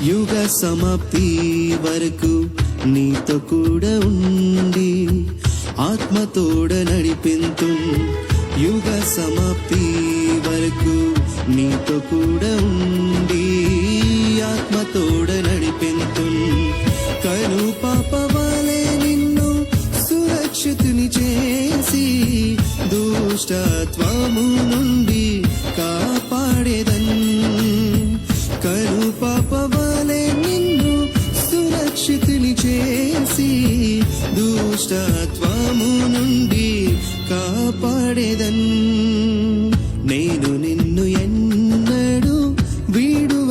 యుగ సమాప్తి వరకు నీతో కూడా ఉండి ఆత్మతోడ నడిపింతు. యుగ సమాప్తి వరకు నీతో కూడా ఉండి ఆత్మతోడ నడిపింతు. కను పాప వలె నిన్ను సురక్షితుని చేసి దుష్టత్వము నుండి కాపాడేదన్. కను పాప వలె నిన్ను సురక్షితుని చేసి దుష్టత్వము నుండి కాపాడేదన్. నేను నిన్ను ఎన్నడూ వీడువ